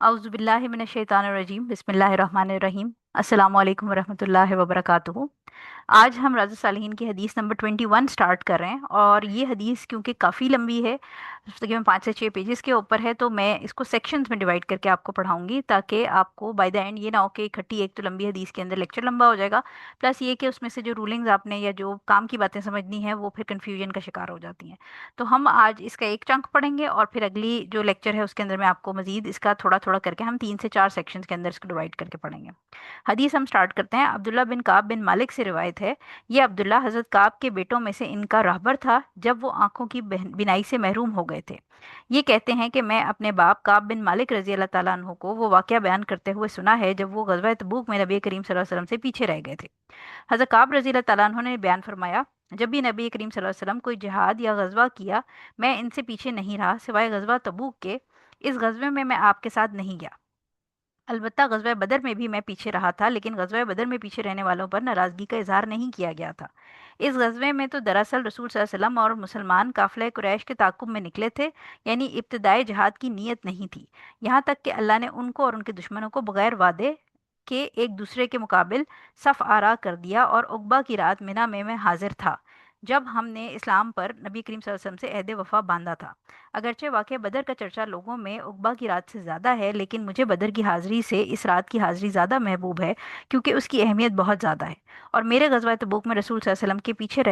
अऊज़ु बिल्लाहि मिनश शैतानिर रजीम बिस्मिल्लाहिर रहमानिर रहीम। अस्सलामु अलैकुम वरहमतुल्लाहि वबरकातुहू। आज हम राज़ सालिहीन की हदीस नंबर 21 स्टार्ट कर रहे हैं, और ये हदीस क्योंकि काफ़ी लंबी है, तकरीबन 5 से 6 पेजेस के ऊपर है, तो मैं इसको सेक्शंस में डिवाइड करके आपको पढ़ाऊंगी, ताकि आपको बाय द एंड ये ना हो कि इकट्ठी एक तो लंबी हदीस के अंदर लेक्चर लंबा हो जाएगा, प्लस ये कि उसमें से जो रूलिंग्स आपने या जो काम की बातें समझनी है वो फिर कन्फ्यूजन का शिकार हो जाती हैं। तो हम आज इसका एक चंक पढ़ेंगे, और फिर अगली जो लेक्चर है उसके अंदर मैं आपको मजीद इसका थोड़ा थोड़ा करके हम 3 से 4 सेक्शंस के अंदर इसको डिवाइड करके पढ़ेंगे। हदीस हम स्टार्ट करते हैं। अब्दुल्ला बिन काब बिन मालिक से रिवायत है। ये अब्दुल्ला हजरत काब के बेटों में से इनका रहबर था जब वो आंखों की बिनाई से महरूम हो गए थे। ये कहते हैं कि मैं अपने बाप काब बिन मालिक रजी अल्लाह ताला अन्हु को वो वाकया बयान करते हुए सुना है जब वो गज़वा तबूक में नबी करीम सल्लल्लाहु अलैहि वसल्लम से पीछे रह गए थे। हज़रत काब रज़ी अल्लाह ताला अन्हु ने बयान फरमाया, जब भी नबी करीम सल्लल्लाहु अलैहि वसल्लम कोई जिहाद या गज़वा किया, मैं इनसे पीछे नहीं रहा सिवाय गज़वा तबूक के। इस गज़वे में मैं आपके साथ नहीं गया। अलबत्ता गज़वा बदर में भी मैं पीछे रहा था, लेकिन गज़वा बदर में पीछे रहने वालों पर नाराज़गी का इजहार नहीं किया गया था। इस गज़वे में तो दरअसल रसूल सल्लल्लाहु अलैहि वसल्लम और मुसलमान काफ़िला कुरैश के ताक़ुब में निकले थे, यानी इब्तिदाई जिहाद की नीयत नहीं थी। यहाँ तक कि अल्लाह ने उनको और उनके दुश्मनों को बगैर वादे के एक दूसरे के मुकाबिल सफ़ आरा कर दिया, और उक़बा की रात मिना में मैं हाजिर था जब हमने इस्लाम पर नबी करीम सल्लल्लाहु अलैहि वसल्लम से अहद वफ़ा बांधा था। अगरचे वाक़या बदर का चर्चा लोगों में उक़बा की रात से ज़्यादा है, लेकिन मुझे बदर की हाज़िरी से इस रात की हाज़िरी ज़्यादा महबूब है, क्योंकि उसकी अहमियत बहुत ज़्यादा है। और मेरे ग़ज़वा तबूक में रसूल सल्लल्लाहु अलैहि वसल्लम के पीछे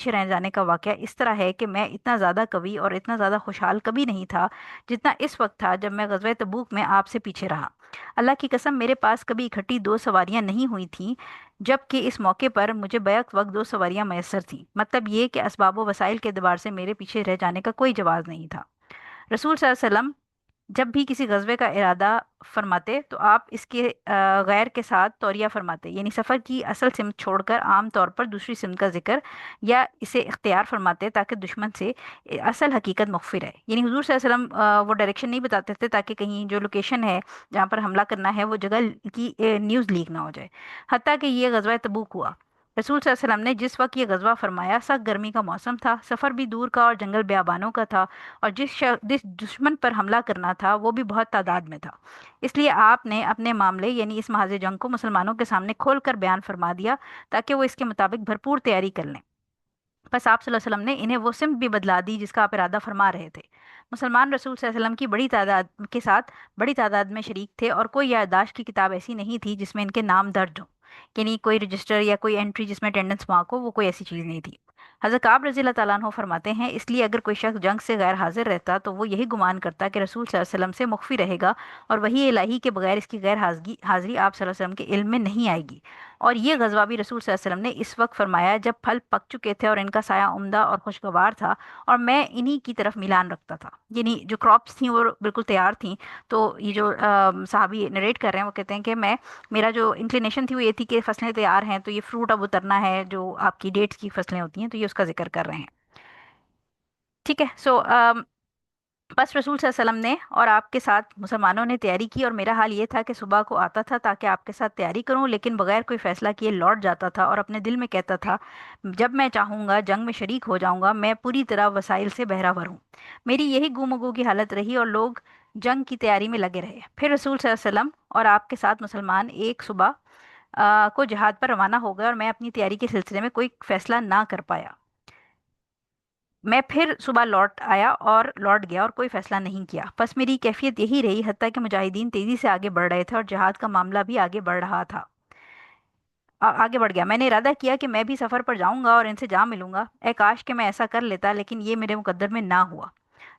रह जाने का वाक़या इस तरह है कि मैं इतना ज़्यादा कवि और इतना ज़्यादा खुशहाल कभी नहीं था जितना इस वक्त था जब मैं ग़ज़वा तबूक में आपसे पीछे रहा। अल्लाह की कसम, मेरे पास कभी इकट्ठी 2 सवारियां नहीं हुई थीं, जबकि इस मौके पर मुझे बैक वक्त 2 सवारियां मैसर थीं। मतलब ये कि असबाब व वसाइल के एतबार से मेरे पीछे रह जाने का कोई जवाज़ नहीं था। रसूल सल्लल्लाहु अलैहि वसल्लम जब भी किसी गज़वे का इरादा फरमाते तो आप इसके गैर के साथ तौरिया फरमाते, यानी सफ़र की असल सिमत छोड़कर आम तौर पर दूसरी सिमत का जिक्र या इसे इख्तियार फरमाते, ताकि दुश्मन से असल हकीकत मुख्फी रहे। यानी हुजूर सल्लल्लाहु अलैहि वसल्लम वो डायरेक्शन नहीं बताते थे ताकि कहीं जो लोकेशन है जहाँ पर हमला करना है वो जगह की न्यूज़ लीक ना हो जाए। हत्ता कि ये गज़वा तबूक हुआ। रसूल सल्लल्लाहु अलैहि वसल्लम ने जिस वक्त ये गज़वा फरमाया, सख्त गर्मी का मौसम था, सफ़र भी दूर का और जंगल बेआबानों का था, और जिस दुश्मन पर हमला करना था वो भी बहुत तादाद में था। इसलिए आपने अपने मामले यानी इस महाज़ जंग को मुसलमानों के सामने खोल कर बयान फरमा दिया, ताकि वो इसके मुताबिक भरपूर तैयारी कर लें। बस आप सल्लल्लाहु अलैहि वसल्लम ने इन्हें वो सिमत भी बदला दी जिसका आप इरादा फरमा रहे थे। मुसलमान रसूल सल्लल्लाहु अलैहि वसल्लम की बड़ी तादाद के साथ बड़ी तादाद में शरीक थे, और कोई याददाश्त की किताब ऐसी नहीं थी जिसमें इनके नाम दर्ज हो, यानी कोई रजिस्टर या कोई एंट्री जिसमें अटेंडेंस मार्क हो, वो कोई ऐसी चीज़ नहीं थी। हज़रत काब रज़ी अल्लाह ताला अन्हु फरमाते हैं, इसलिए अगर कोई शख्स जंग से गैर हाजिर रहता तो वो यही गुमान करता कि रसूल सल्लल्लाहु अलैहि वसल्लम से मुख्फी रहेगा, और वही इलाही के बगैर इसकी गैर हाजिरी हाजिरी आप सल्लल्लाहु अलैहि वसल्लम के इल्म में नहीं आएगी। और ये गजवा भी रसूल सल्लल्लाहु अलैहि वसल्लम ने इस वक्त फरमाया जब फल पक चुके थे और इनका साया उम्दा और खुशगवार था, और मैं इन्हीं की तरफ मिलान रखता था, यानी जो क्रॉप्स थी वो बिल्कुल तैयार थी। तो ये जो साहबी नरेट कर रहे हैं वो कहते हैं कि मैं मेरा जो इंक्लिनेशन थी वो ये थी कि फसलें तैयार हैं, तो ये फ्रूट अब उतरना है, जो आपकी डेट्स की फसलें होती हैं, तो ये उसका जिक्र कर रहे हैं। ठीक है। बस रसूल सल्लल्लाहु अलैहि वसल्लम ने और आपके साथ मुसलमानों ने तैयारी की, और मेरा हाल ये था कि सुबह को आता था ताकि आपके साथ तैयारी करूं, लेकिन बगैर कोई फैसला किए लौट जाता था, और अपने दिल में कहता था जब मैं चाहूँगा जंग में शरीक हो जाऊंगा। मैं पूरी तरह वसाइल से बहरावर हूँ। मेरी यही गुमगू की हालत रही, और लोग जंग की तैयारी में लगे रहे। फिर रसूल सल्लल्लाहु अलैहि वसल्लम और आपके साथ मुसलमान एक सुबह को जहाद पर रवाना हो गए, और मैं अपनी तैयारी के सिलसिले में कोई फैसला ना कर पाया। मैं फिर सुबह लौट आया और लौट गया और कोई फैसला नहीं किया। बस मेरी कैफियत यही रही, हत्ता कि मुजाहिदीन तेजी से आगे बढ़ रहे थे और जिहाद का मामला भी आगे बढ़ रहा था। आगे बढ़ गया। मैंने इरादा किया कि मैं भी सफ़र पर जाऊंगा और इनसे जा मिलूंगा। ए काश कि मैं ऐसा कर लेता, लेकिन ये मेरे मुकद्दर में ना हुआ।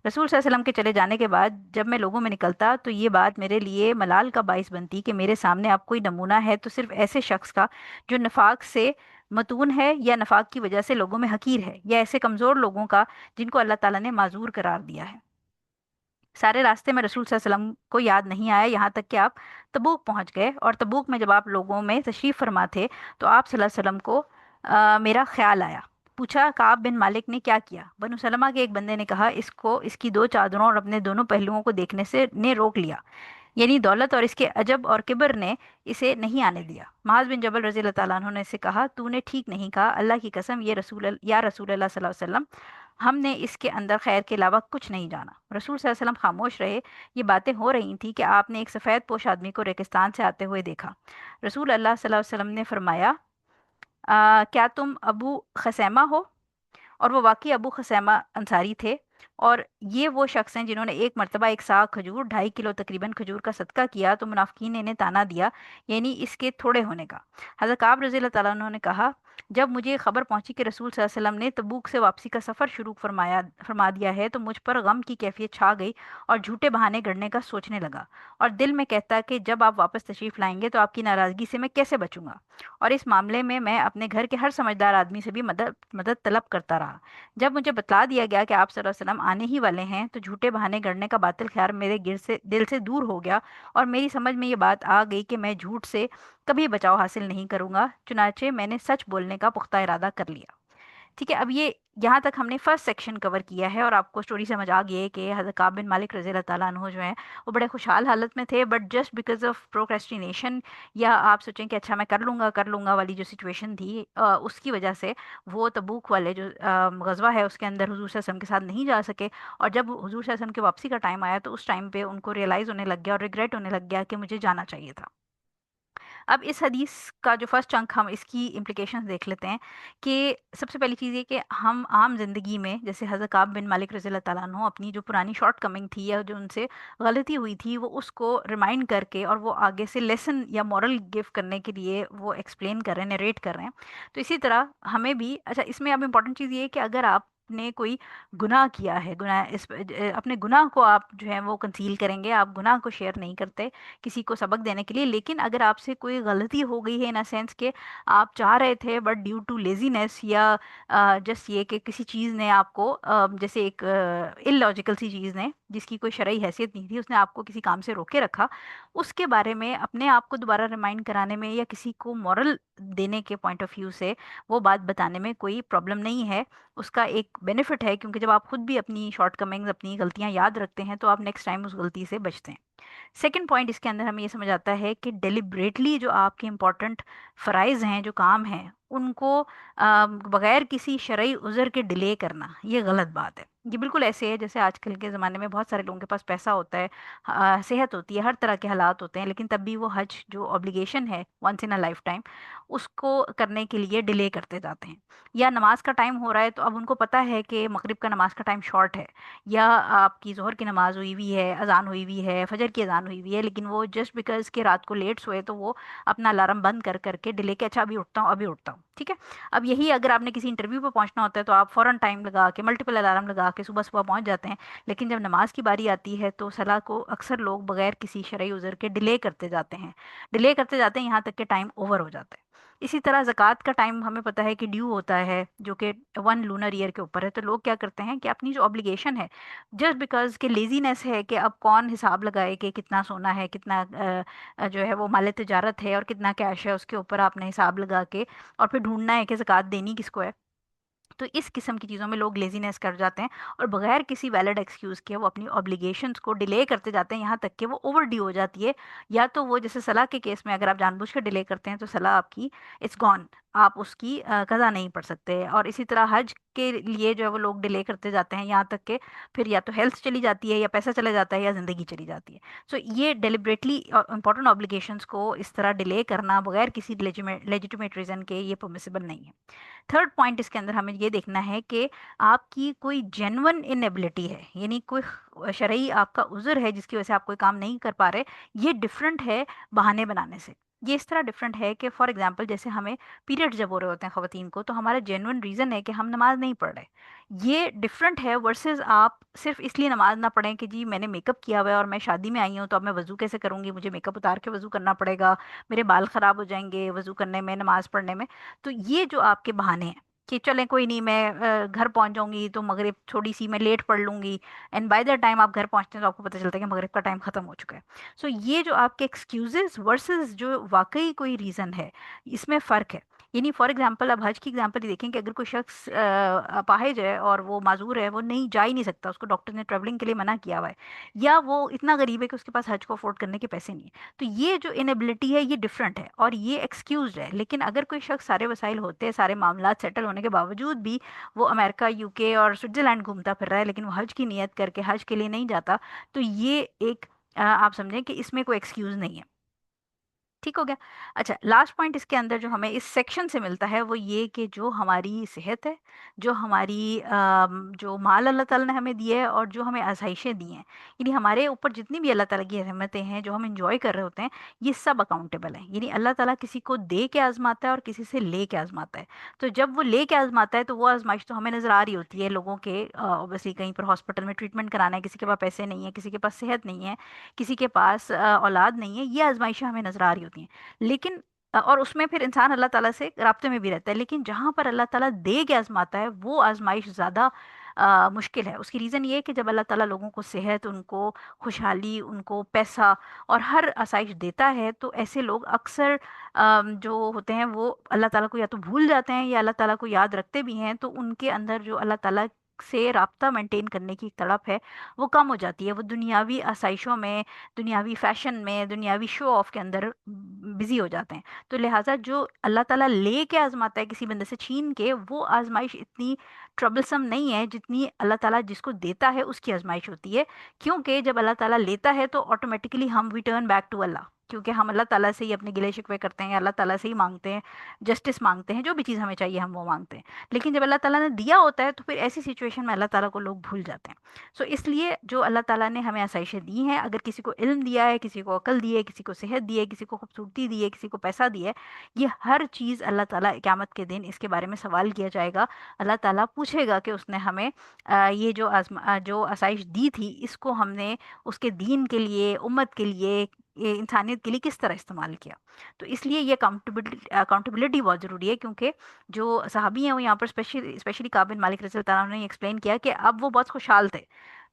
रसूल सल्लल्लाहु अलैहि वसल्लम के चले जाने के बाद जब मैं लोगों में निकलता तो ये बात मेरे लिए मलाल का बाइस बनती कि मेरे सामने अब कोई नमूना है तो सिर्फ ऐसे शख्स का जो नफाक से मतून है, या नफाक की वजह से लोगों में हकीर है, या ऐसे कमज़ोर लोगों का जिनको अल्लाह ताला ने माजूर करार दिया है। सारे रास्ते में रसूल सल्लल्लाहु अलैहि वसल्लम को याद नहीं आया, यहाँ तक कि आप तबूक पहुँच गए, और तबूक में जब आप लोगों में तशरीफ़ फरमा थे तो आप सल्लल्लाहु अलैहि वसल्लम को मेरा ख्याल आया। पूछा, काब बिन मालिक ने क्या किया? बनु सलमा के एक बंदे ने कहा, इसको इसकी 2 चादरों और अपने दोनों पहलुओं को देखने से ने रोक लिया, यानी दौलत और इसके अजब और किबर ने इसे नहीं आने दिया। माज बिन जबल रज़ी अल्लाह ताला अन्हु ने इससे कहा, तूने ठीक नहीं कहा, अल्लाह की कसम, ये रसूल या रसूल अल्लाह सल्लल्लाहु अलैहि वसल्लम, हमने इसके अंदर खैर के अलावा कुछ नहीं जाना। रसूल सल्लल्लाहु अलैहि वसल्लम खामोश रहे। ये बातें हो रही थी कि आपने एक सफ़ेद पोश आदमी को रेगिस्तान से आते हुए देखा। रसूल अल्लाह सल्लल्लाहु अलैहि वसल्लम ने फरमाया, क्या तुम अबू खसैमा हो?" और वो वाकई अबू खसैमा अंसारी थे। और ये वो शख्स हैं जिन्होंने एक मरतबा एक साग खजूर, 2.5 किलो तकरीबन खजूर का सदका किया तो मुनाफिकीन ने इन्हें ताना दिया, यानी इसके थोड़े होने का। हज़रत काब रज़ी अल्लाह ताला अन्हु ने कहा, जब मुझे ये खबर पहुंची कि रसूल सल्लल्लाहु अलैहि वसल्लम ने तबूक से वापसी का सफ़र शुरू फरमा दिया है, तो मुझ पर गम की कैफियत छा गई और झूठे बहाने गढ़ने का सोचने लगा। और दिल में कहता कि जब आप वापस तशरीफ़ लाएंगे तो आपकी नाराज़गी से मैं कैसे बचूंगा। और इस मामले में मैं अपने घर के हर समझदार आदमी से भी मदद मदद तलब करता रहा। जब मुझे बतला दिया गया कि आप सल्लल्लाहु अलैहि वसल्लम आने ही वाले हैं, तो झूठे बहाने गढ़ने का बातिल ख्याल मेरे दिल से दूर हो गया। और मेरी समझ में ये बात आ गई कि मैं झूठ से कभी बचाव हासिल नहीं करूंगा। चुनाचे मैंने सच बोलने का पुख्ता इरादा कर लिया। ठीक है, अब ये यहाँ तक हमने फर्स्ट सेक्शन कवर किया है और आपको स्टोरी समझ आ गई है कि हज़रत काब बिन मालिक रज़ी अल्लाह ताला अन्हु जो हैं वो बड़े खुशहाल हालत में थे, but just because of procrastination, या आप सोचें कि अच्छा मैं कर लूँगा वाली जो सिचुएशन थी, उसकी वजह से वो तबूक वाले जो गज़वा है उसके अंदर हुजूर सल्लल्लाहु अलैहि वसल्लम के साथ नहीं जा सके। और जब हुजूर सल्लल्लाहु अलैहि वसल्लम की वापसी का टाइम आया तो उस टाइम पे उनको रियलाइज़ होने लग गया और रिग्रेट होने लग गया कि मुझे जाना चाहिए था। अब इस हदीस का जो फर्स्ट चंक हम इसकी इम्प्लिकेशंस देख लेते हैं कि सबसे पहली चीज़ ये कि हम आम ज़िंदगी में जैसे हज़रत काब बिन मालिक रज़ी अल्लाह ताला अन्हु अपनी जो पुरानी शॉर्ट कमिंग थी या जो उनसे गलती हुई थी वो उसको रिमाइंड करके और वो आगे से लेसन या मॉरल गिव करने के लिए वो एक्सप्लेन कर रहे हैं, नरेट कर रहे हैं। तो इसी तरह हमें भी अच्छा इसमें अब इम्पोर्टेंट चीज़ ये है कि अगर आपने कोई गुनाह किया है, अपने गुनाह को आप जो है वो कंसील करेंगे, आप गुनाह को शेयर नहीं करते किसी को सबक देने के लिए। लेकिन अगर आपसे कोई गलती हो गई है इन अ सेंस कि आप चाह रहे थे बट ड्यू टू लेजीनेस या जस्ट ये कि किसी चीज़ ने आपको जैसे एक इलॉजिकल सी चीज़ ने जिसकी कोई शरई हैसियत नहीं थी उसने आपको किसी काम से रोके रखा, उसके बारे में अपने आप को दोबारा रिमाइंड कराने में या किसी को मॉरल देने के पॉइंट ऑफ व्यू से वो बात बताने में कोई प्रॉब्लम नहीं है। उसका एक बेनिफिट है क्योंकि जब आप खुद भी अपनी शॉर्ट कमिंग्स, अपनी गलतियां याद रखते हैं तो आप नेक्स्ट टाइम उस गलती से बचते हैं। सेकंड पॉइंट इसके अंदर हमें ये समझ आता है कि डेलिबरेटली जो आपके इम्पोर्टेंट फ़राइज़ हैं, जो काम हैं, उनको बगैर किसी शरई उज़र के डिले करना ये गलत बात है। ये बिल्कुल ऐसे है जैसे आजकल के ज़माने में बहुत सारे लोगों के पास पैसा होता है, सेहत होती है, हर तरह के हालात होते हैं, लेकिन तब भी वो हज जो ऑब्लिगेशन है once in a lifetime उसको करने के लिए डिले करते जाते हैं। या नमाज का टाइम हो रहा है तो अब उनको पता है कि मगरिब का नमाज का टाइम शॉर्ट है, या आपकी ज़ोहर की नमाज़ हुई हुई है, अज़ान हुई हुई है, फजर की अज़ान हुई हुई है, लेकिन वो जस्ट बिकॉज़ कि रात को लेट सोए तो वो अपना अलार्म बंद कर करके डिले के अच्छा अभी उठता हूँ, अभी उठता हूँ। ठीक है, अब यही अगर आपने किसी इंटरव्यू पे पहुंचना होता है तो आप फ़ौरन टाइम लगा के मल्टीपल अलार्म लगा के सुबह सुबह पहुंच जाते हैं। लेकिन जब नमाज की बारी आती है तो सलाह को अक्सर लोग बगैर किसी शरई उज़र के डिले करते जाते हैं यहाँ तक कि टाइम ओवर हो जाता है। इसी तरह ज़कात का टाइम हमें पता है कि ड्यू होता है जो कि 1 लूनर ईयर के ऊपर है, तो लोग क्या करते हैं कि अपनी जो ऑब्लिगेशन है जस्ट बिकॉज के लेजीनेस है कि अब कौन हिसाब लगाए कि कितना सोना है, कितना जो है वो माल तिजारत है और कितना कैश है, उसके ऊपर आपने हिसाब लगा के और फिर ढूंढना है कि ज़कात देनी किसको है। तो इस किस्म की चीज़ों में लोग लेजीनेस कर जाते हैं और बगैर किसी वैलिड एक्सक्यूज़ के वो अपनी ऑब्लिगेशंस को डिले करते जाते हैं यहाँ तक कि वो ओवर ड्यू हो जाती है। या तो वो जैसे सलाह के केस में अगर आप जानबूझ कर डिले करते हैं तो सलाह आपकी इट्स गॉन, आप उसकी कज़ा नहीं पढ़ सकते। और इसी तरह हज के लिए जो है वो लोग डिले करते जाते हैं यहाँ तक कि फिर या तो हेल्थ चली जाती है या पैसा चला जाता है या ज़िंदगी चली जाती है। सो ये डेलिबरेटली इंपॉर्टेंट ऑब्लिगेशंस को इस तरह डिले करना बगैर किसी लेजिटिमेट रीज़न के ये परमिसिबल नहीं है। थर्ड पॉइंट इसके अंदर हमें ये देखना है कि आपकी कोई जेन्युइन इनएबिलिटी है, यानी कोई शरई आपका उज़र है जिसकी वजह से आप कोई काम नहीं कर पा रहे। ये डिफरेंट है बहाने बनाने से। ये इस तरह डिफरेंट है कि फॉर एग्जांपल जैसे हमें पीरियड्स जब हो रहे होते हैं ख़वातीन को तो हमारा जेन्युइन रीज़न है कि हम नमाज नहीं पढ़ रहे। ये डिफरेंट है वर्सेस आप सिर्फ इसलिए नमाज ना पढ़ें कि जी मैंने मेकअप किया हुआ है और मैं शादी में आई हूँ तो अब मैं वज़ू कैसे करूँगी, मुझे मेकअप उतार के वज़ू करना पड़ेगा, मेरे बाल ख़राब हो जाएंगे वज़ू करने में, नमाज पढ़ने में। तो ये जो आपके बहाने हैं कि चलें कोई नहीं मैं घर पहुंच जाऊंगी तो मगरिब थोड़ी सी मैं लेट पढ़ लूंगी, एंड बाय द टाइम आप घर पहुंचते हैं तो आपको पता चलता है कि मगरिब का टाइम खत्म हो चुका है। सो ये जो आपके एक्सक्यूजेस वर्सेस जो वाकई कोई रीज़न है, इसमें फ़र्क है। यानी फॉर एग्जांपल अब हज की एग्जांपल ही देखें कि अगर कोई शख्स अपाहिज है और वो माजूर है, वो नहीं जा ही नहीं सकता, उसको डॉक्टर ने ट्रैवलिंग के लिए मना किया हुआ है, या वो इतना गरीब है कि उसके पास हज को अफोर्ड करने के पैसे नहीं है, तो ये जो इनएबिलिटी है ये डिफरेंट है और ये एक्सक्यूज है। लेकिन अगर कोई शख्स सारे वसाइल होते हैं, सारे मामला सेटल होने के बावजूद भी वो अमेरिका, यूके और स्विट्जरलैंड घूमता फिर रहा है, लेकिन वो हज की नियत करके हज के लिए नहीं जाता, तो ये एक आप समझें कि इसमें कोई एक्सक्यूज नहीं है। ठीक हो गया। अच्छा, लास्ट पॉइंट इसके अंदर जो हमें इस सेक्शन से मिलता है वो ये कि जो हमारी सेहत है, जो हमारी जो माल अल्लाह ताला ने हमें दिया है और जो हमें आसाइशें दी हैं, यानी हमारे ऊपर जितनी भी अल्लाह ताला की रहमतें हैं जो हम इंजॉय कर रहे होते हैं, ये सब अकाउंटेबल हैं। यानी अल्लाह ताला किसी को दे के आजमाता है और किसी से ले के आजमाता है। तो जब वो ले के आजमाता है तो वो आजमाइश तो हमें नज़र आ रही होती है लोगों के, ऑब्वियसली कहीं पर हॉस्पिटल में ट्रीटमेंट कराना है, किसी के पास पैसे नहीं है, किसी के पास सेहत नहीं है, किसी के पास औलाद नहीं है, ये आजमाइशें हमें नज़र आ रही होती हैं। लेकिन और उसमें फिर इंसान अल्लाह ताला से राब्ते में भी रहता है, लेकिन जहाँ पर अल्लाह ताला दे के आजमाता है वो आजमाइश ज़्यादा मुश्किल है। उसकी रीज़न ये है कि जब अल्लाह ताला लोगों को सेहत, उनको खुशहाली, उनको पैसा और हर आसाइश देता है, तो ऐसे लोग अक्सर जो होते हैं वो अल्लाह ताला को या तो भूल जाते हैं या अल्लाह ताला को याद रखते भी हैं, तो उनके अंदर जो अल्लाह ताला से राब्ता मेंटेन करने की तड़प है वो कम हो जाती है। वो दुनियावी आसाइशों में, दुनियावी फैशन में, दुनियावी शो ऑफ के अंदर बिजी हो जाते हैं। तो लिहाजा जो अल्लाह ताला ले के आजमाता है किसी बंदे से छीन के, वो आजमाइश इतनी ट्रबलसम नहीं है जितनी अल्लाह ताला जिसको देता है उसकी आजमाइश होती है। क्योंकि जब अल्लाह ताला लेता है तो ऑटोमेटिकली हम we turn back to Allah, क्योंकि हम अल्लाह ताला से ही अपने गिले शिकवे करते हैं, अल्लाह ताला से ही मांगते हैं, जस्टिस मांगते हैं, जो भी चीज़ हमें चाहिए हम वो मांगते हैं। लेकिन जब अल्लाह ताला ने दिया होता है तो फिर ऐसी सिचुएशन में अल्लाह ताला को लोग भूल जाते हैं। सो इसलिए जो अल्लाह ताला ने हमें आसाइशें दी हैं, अगर किसी को इल्म दिया है, किसी को अकल दी है, किसी को सेहत दी है, किसी को खूबसूरती दी है, किसी को पैसा दिया है, ये हर चीज़ अल्लाह ताला क़यामत के दिन इसके बारे में सवाल किया जाएगा। अल्लाह ताला पूछेगा कि उसने हमें ये जो आसाइश दी थी, इसको हमने उसके दीन के लिए, उम्मत के लिए, ये इंसानियत के लिए किस तरह इस्तेमाल किया। तो इसलिए ये अकाउंटेबिलिटी बहुत ज़रूरी है, क्योंकि जो सहाबी हैं वो यहाँ पर स्पेशली स्पेशली काब बिन मालिक रज़ी अल्लाह तआला ने एक्सप्लेन किया कि अब वो बहुत खुशहाल थे।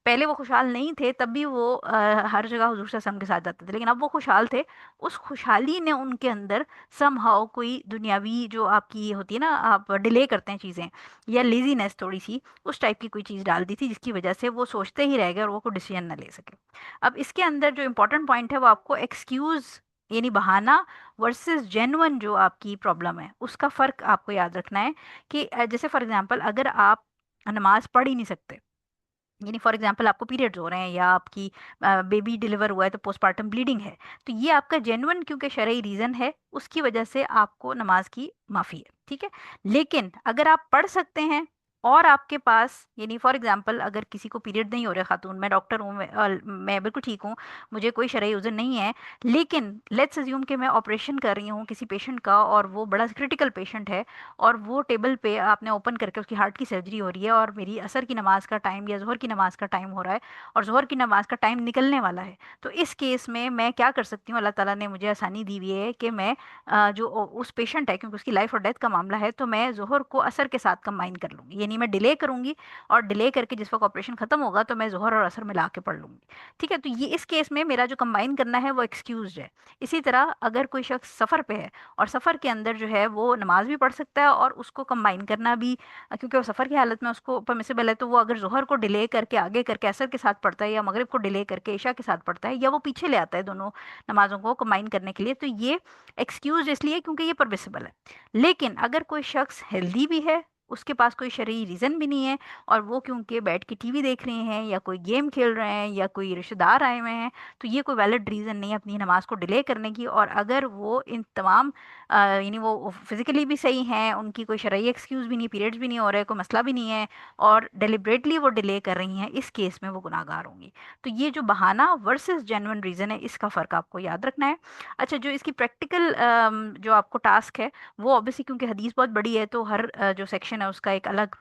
पहले वो खुशहाल नहीं थे, तब भी वो हर जगह हुजूर सल्लल्लाहु अलैहि वसल्लम के साथ जाते थे, लेकिन अब वो खुशहाल थे। उस खुशहाली ने उनके अंदर समहाउ कोई दुनियावी जो आपकी होती है ना, आप डिले करते हैं चीज़ें, या लेजीनेस थोड़ी सी उस टाइप की कोई चीज़ डाल दी थी, जिसकी वजह से वो सोचते ही रह गए और वो कोई डिसीजन ना ले सके। अब इसके अंदर जो इम्पोर्टेंट पॉइंट है वो आपको एक्सक्यूज़ यानी बहाना वर्सेस जेन्युइन जो आपकी प्रॉब्लम है उसका फ़र्क आपको याद रखना है। कि जैसे फॉर एग्जांपल अगर आप नमाज पढ़ ही नहीं सकते, यानी फॉर एग्जांपल आपको पीरियड्स हो रहे हैं या आपकी बेबी डिलीवर हुआ है तो पोस्टपार्टम ब्लीडिंग है, तो ये आपका जेन्युइन क्योंकि शरई रीज़न है, उसकी वजह से आपको नमाज की माफ़ी है, ठीक है। लेकिन अगर आप पढ़ सकते हैं और आपके पास, यानी फॉर एग्जांपल अगर किसी को पीरियड नहीं हो रहे, खातून, मैं डॉक्टर हूँ, मैं बिल्कुल ठीक हूँ, मुझे कोई शरई उज़र नहीं है, लेकिन लेट्स अज्यूम कि मैं ऑपरेशन कर रही हूँ किसी पेशेंट का और वो बड़ा क्रिटिकल पेशेंट है, और वो टेबल पे आपने ओपन करके उसकी हार्ट की सर्जरी हो रही है, और मेरी असर की नमाज का टाइम या ज़ोहर की नमाज का टाइम हो रहा है और ज़ोहर की नमाज का टाइम निकलने वाला है, तो इस केस में मैं क्या कर सकती हूँ, अल्लाह ताला ने मुझे आसानी दी हुई है कि मैं जो उस पेशेंट है, क्योंकि उसकी लाइफ और डेथ का मामला है, तो मैं ज़ोहर को असर के साथ कंबाइन कर लूँगी, यानी मैं डिले करूँगी और डिले करके जिस वक्त ऑपरेशन खत्म होगा तो मैं ज़ोहर और असर मिला के पढ़ लूँगी। ठीक है, तो ये इस केस में मेरा जो कंबाइन करना है वो एक्सक्यूज है। इसी तरह अगर कोई शख्स सफ़र पे है और सफ़र के अंदर जो है वो नमाज भी पढ़ सकता है और उसको कंबाइन करना भी, क्योंकि वो सफ़र की हालत में उसको परमिसिबल है, तो वो अगर ज़ोहर को डिले करके आगे करके असर के साथ पढ़ता है, या मगरिब को डिले करके इशा के साथ पढ़ता है, या वो पीछे ले आता है दोनों नमाजों को कंबाइन करने के लिए, तो ये एक्सक्यूज इसलिए क्योंकि ये परमिसिबल है। लेकिन अगर कोई शख्स हेल्दी भी है, उसके पास कोई शरई रीज़न भी नहीं है, और वो क्योंकि बैठ के टीवी देख रहे हैं या कोई गेम खेल रहे हैं या कोई रिश्तेदार आए हुए हैं, तो ये कोई वैलिड रीज़न नहीं है अपनी नमाज को डिले करने की। और अगर वो इन तमाम यानी वो फिजिकली भी सही हैं, उनकी कोई शरई एक्सक्यूज़ भी नहीं, पीरियड्स भी नहीं हो रहे, कोई मसला भी नहीं है, और डेलिब्रेटली वो डिले कर रही हैं, इस केस में वो गुनाहगार होंगी। तो ये जो बहाना वर्सेस जेन्युइन रीज़न है, इसका फ़र्क आपको याद रखना है। अच्छा, जो इसकी प्रैक्टिकल जो आपको टास्क है, वो ऑब्वियसली क्योंकि हदीस बहुत बड़ी है, तो हर जो सेक्शन है उसका एक अलग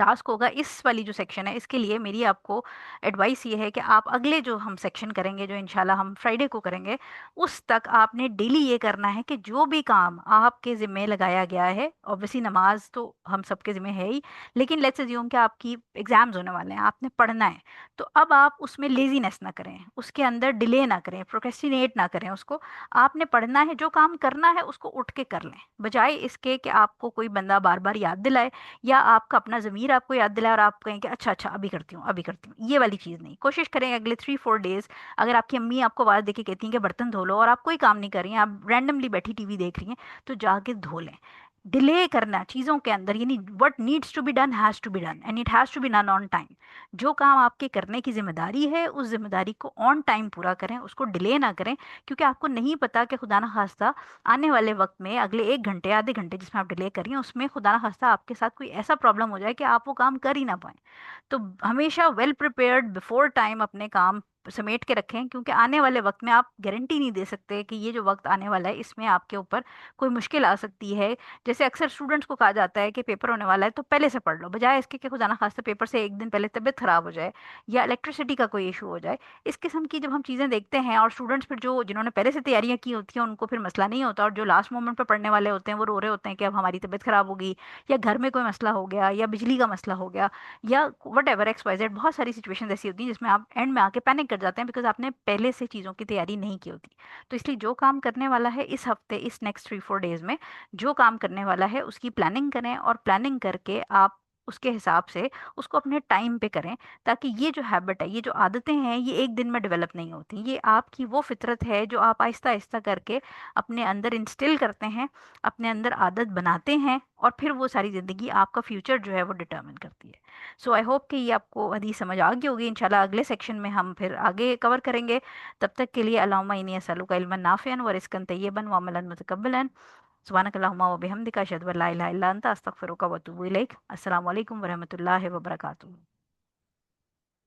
टास्क होगा इस वाली जो सेक्शन है इसके लिए मेरी आपको एडवाइस ये है कि आप अगले जो हम सेक्शन करेंगे, जो इंशाल्लाह हम फ्राइडे को करेंगे, उस तक आपने डेली ये करना है कि जो भी काम आपके ज़िम्मे लगाया गया है, ऑब्वियसली नमाज तो हम सबके ज़िम्मे है ही, लेकिन लेट्स अज्यूम कि आपकी एग्जाम्स होने वाले हैं, आपने पढ़ना है, तो अब आप उसमें लेजीनेस ना करें, उसके अंदर डिले ना करें, प्रोक्रेस्टिनेट ना करें उसको। आपने पढ़ना है, जो काम करना है उसको उठ के कर लें, बजाय इसके कि आपको कोई बंदा बार बार याद दिलाए या आपका अपना ज़मीर आपको याद दिलाए और आप कहें कि अच्छा अच्छा अभी करती हूँ अभी करती हूँ। ये वाली चीज़ नहीं, कोशिश करें अगले 3-4 डेज, अगर आपकी अम्मी आपको आवाज़ देके कहती हैं कि बर्तन धो लो और आप कोई काम नहीं कर रही हैं, आप रैंडमली बैठी टीवी देख रही हैं, तो जाके धो लें। डिले करना चीज़ों के अंदर, यानी what needs to be done has to be done and it has to be done on time. जो काम आपके करने की जिम्मेदारी है उस जिम्मेदारी को ऑन टाइम पूरा करें, उसको डिले ना करें, क्योंकि आपको नहीं पता कि खुदा ना खास्ता आने वाले वक्त में अगले 1 घंटे आधे घंटे जिसमें आप डिले करिए उसमें खुदा ना खास्ता आपके साथ कोई ऐसा प्रॉब्लम हो जाए कि आप वो काम कर ही ना पाए। तो हमेशा वेल प्रिपेयर्ड बिफोर टाइम अपने काम समेट के रखें, क्योंकि आने वाले वक्त में आप गारंटी नहीं दे सकते कि ये जो वक्त आने वाला है इसमें आपके ऊपर कोई मुश्किल आ सकती है। जैसे अक्सर स्टूडेंट्स को कहा जाता है कि पेपर होने वाला है तो पहले से पढ़ लो, बजाय इसके कि खुदा ना खास्ता पेपर से एक दिन पहले तबीयत खराब हो जाए या इलेक्ट्रिसिटी का कोई इशू हो जाए। इस किस्म की जब हम चीज़ें देखते हैं, और स्टूडेंट्स फिर जो जिन्होंने पहले से तैयारियां की होती हैं उनको फिर मसला नहीं होता, और जो लास्ट मोमेंट पर पढ़ने वाले होते हैं वो रो रहे होते हैं कि अब हमारी तबीयत खराब होगी या घर में कोई मसला हो गया या बिजली का मसला हो गया या वट एवर XYZ। बहुत सारी सिचुएशन ऐसी होती हैं जिसमें आप एंड में आके पैनिक कर जाते हैं बिकॉज आपने पहले से चीज़ों की तैयारी नहीं की होती। तो इसलिए जो काम करने वाला है इस हफ्ते, इस नेक्स्ट 3-4 डेज में जो काम करने वाला है उसकी प्लानिंग करें, और प्लानिंग करके आप उसके हिसाब से उसको अपने टाइम पे करें, ताकि ये जो हैबिट है, ये जो आदतें हैं, ये एक दिन में डेवलप नहीं होती। ये आपकी वो फितरत है जो आप आहिस्ता आहिस्ता करके अपने अंदर इंस्टिल करते हैं, अपने अंदर आदत बनाते हैं, और फिर वो सारी ज़िंदगी आपका फ्यूचर जो है वो डिटर्मिन करती है। सो आई होप कि ये आपको हदीस समझ आ गई होगी। इंशाल्लाह अगले सेक्शन में हम फिर आगे कवर करेंगे। तब तक के लिए अल्लाहुम्मा इन्नी अस्सअलुका इल्मन नाफ़िअन व रिज़्क़न तय्यबन व अमलन मुतक़ब्बलन। सुब्हानक अल्लाहुम्मा व बिहम्दिका अशहदु अल्ला इलाहा इल्ला अंता अस्तगफिरुका व अतूबु इलैक। अस्सलामु अलैकुम व रहमतुल्लाहि व बरकातुहू।